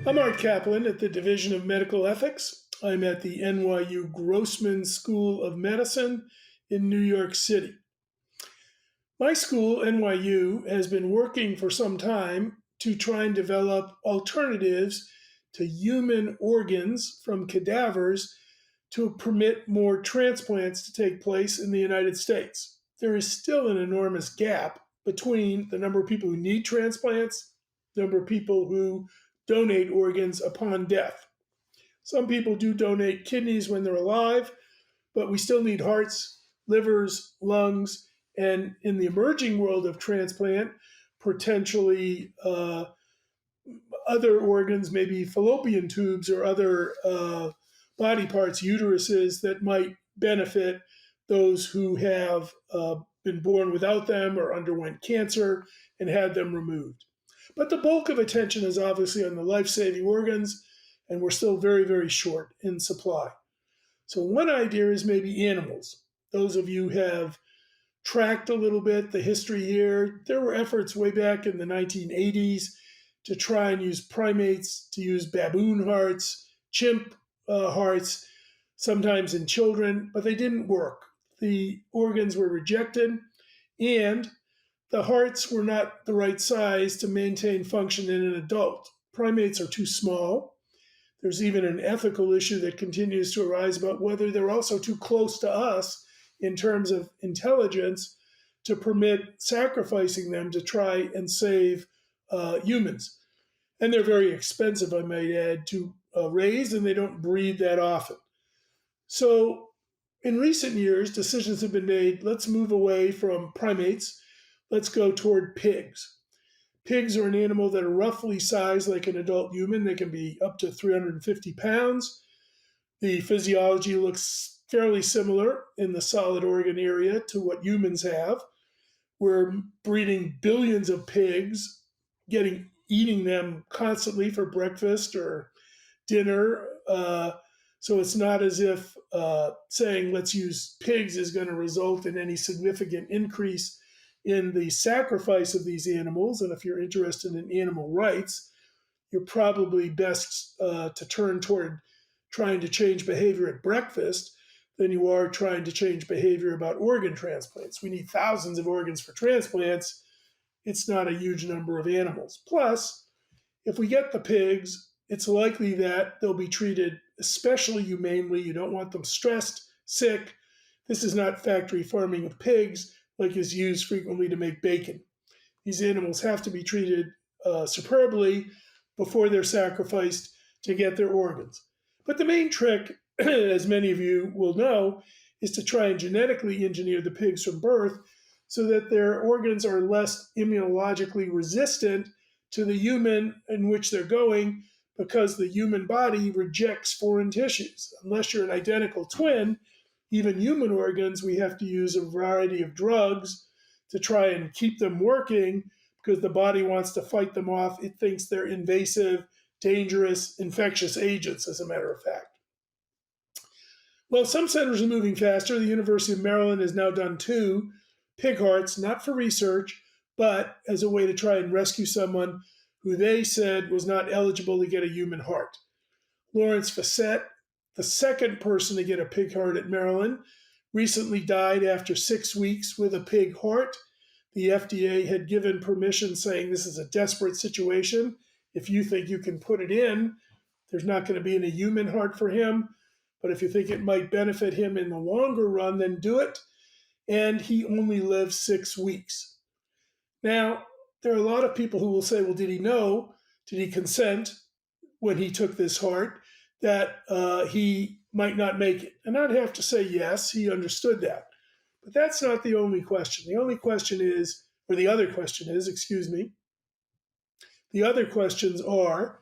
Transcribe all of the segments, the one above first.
I'm Art Caplan at the Division of Medical Ethics. I'm at the NYU Grossman School of Medicine in New York City. My school, NYU, has been working for some time to try and develop alternatives to human organs from cadavers to permit more transplants to take place in the United States. There is still an enormous gap between the number of people who need transplants, the number of people who donate organs upon death. Some people do donate kidneys when they're alive, but we still need hearts, livers, lungs, and in the emerging world of transplant, potentially other organs, maybe fallopian tubes or other body parts, uteruses that might benefit those who have been born without them or underwent cancer and had them removed. But the bulk of attention is obviously on the life saving organs, and we're still very, very short in supply. So, one idea is maybe animals. Those of you have tracked a little bit the history here. There were efforts way back in the 1980s to try and use primates, to use baboon hearts, chimp hearts, sometimes in children, but they didn't work. The organs were rejected, and the hearts were not the right size to maintain function in an adult. Primates are too small. There's even an ethical issue that continues to arise about whether they're also too close to us in terms of intelligence to permit sacrificing them to try and save humans. And they're very expensive, I might add, to raise, and they don't breed that often. So in recent years, decisions have been made, let's move away from primates, let's go toward pigs. Pigs are an animal that are roughly sized like an adult human. They can be up to 350 pounds. The physiology looks fairly similar in the solid organ area to what humans have. We're breeding billions of pigs, eating them constantly for breakfast or dinner. So it's not as if saying let's use pigs is going to result in any significant increase in the sacrifice of these animals. And if you're interested in animal rights, you're probably best to turn toward trying to change behavior at breakfast than you are trying to change behavior about organ transplants. We need thousands of organs for transplants. It's not a huge number of animals. Plus, if we get the pigs, it's likely that they'll be treated especially humanely. You don't want them stressed, sick. This is not factory farming of pigs like is used frequently to make bacon. These animals have to be treated superbly before they're sacrificed to get their organs. But the main trick, as many of you will know, is to try and genetically engineer the pigs from birth so that their organs are less immunologically resistant to the human in which they're going, because the human body rejects foreign tissues. Unless you're an identical twin, even human organs, we have to use a variety of drugs to try and keep them working because the body wants to fight them off. It thinks they're invasive, dangerous, infectious agents, as a matter of fact. Well, some centers are moving faster. The University of Maryland has now done 2 pig hearts, not for research, but as a way to try and rescue someone who they said was not eligible to get a human heart. Lawrence Fassett, the second person to get a pig heart at Maryland, recently died after 6 weeks with a pig heart. The FDA had given permission saying this is a desperate situation. If you think you can put it in, there's not going to be any human heart for him. But if you think it might benefit him in the longer run, then do it. And he only lived 6 weeks. Now, there are a lot of people who will say, well, did he know? Did he consent when he took this heart that he might not make it? And I'd have to say yes, he understood that. But that's not the only question. The only question is, or the other question is, excuse me, the other questions are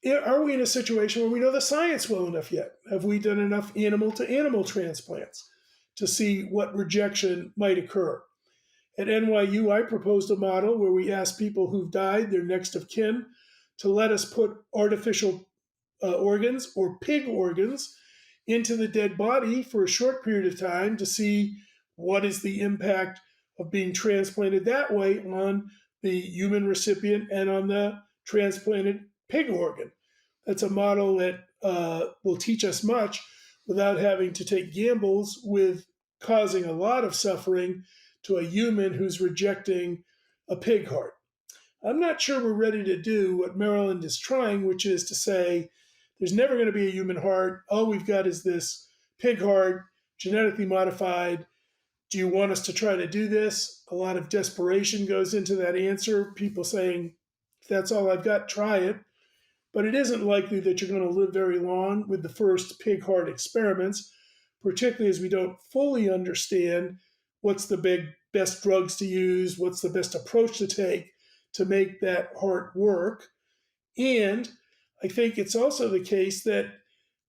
we in a situation where we know the science well enough yet? Have we done enough animal-to-animal transplants to see what rejection might occur? At NYU, I proposed a model where we asked people who've died, their next of kin, to let us put artificial organs or pig organs into the dead body for a short period of time to see what is the impact of being transplanted that way on the human recipient and on the transplanted pig organ. That's a model that will teach us much without having to take gambles with causing a lot of suffering to a human who's rejecting a pig heart. I'm not sure we're ready to do what Maryland is trying, which is to say there's never going to be a human heart. All we've got is this pig heart, genetically modified. Do you want us to try to do this? A lot of desperation goes into that answer. People saying, if that's all I've got, try it. But it isn't likely that you're going to live very long with the first pig heart experiments, particularly as we don't fully understand what's the best drugs to use, what's the best approach to take to make that heart work. And I think it's also the case that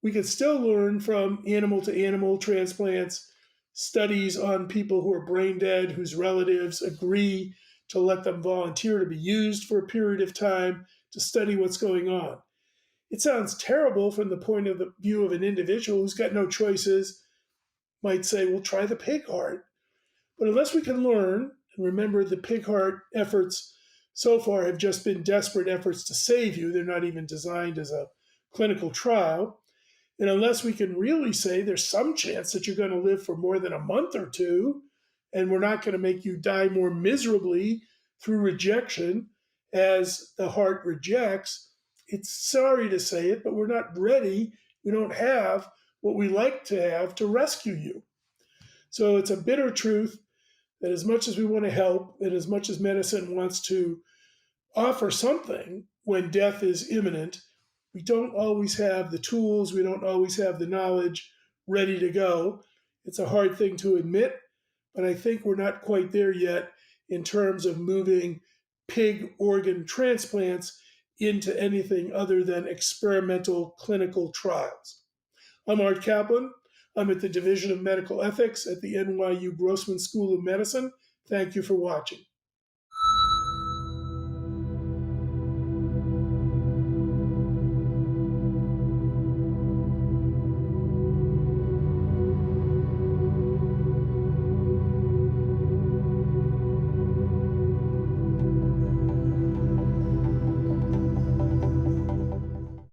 we can still learn from animal to animal transplants, studies on people who are brain dead, whose relatives agree to let them volunteer to be used for a period of time to study what's going on. It sounds terrible from the point of view of an individual who's got no choices, might say, well, try the pig heart. But unless we can learn, and remember the pig heart efforts so far have just been desperate efforts to save you, they're not even designed as a clinical trial. And unless we can really say there's some chance that you're going to live for more than a month or two, and we're not going to make you die more miserably through rejection as the heart rejects, it's sorry to say it, but we're not ready. We don't have what we like to have to rescue you. So it's a bitter truth that as much as we want to help and as much as medicine wants to offer something when death is imminent, we don't always have the tools, we don't always have the knowledge ready to go. It's a hard thing to admit, but I think we're not quite there yet in terms of moving pig organ transplants into anything other than experimental clinical trials. I'm Art Caplan. I'm at the Division of Medical Ethics at the NYU Grossman School of Medicine. Thank you for watching.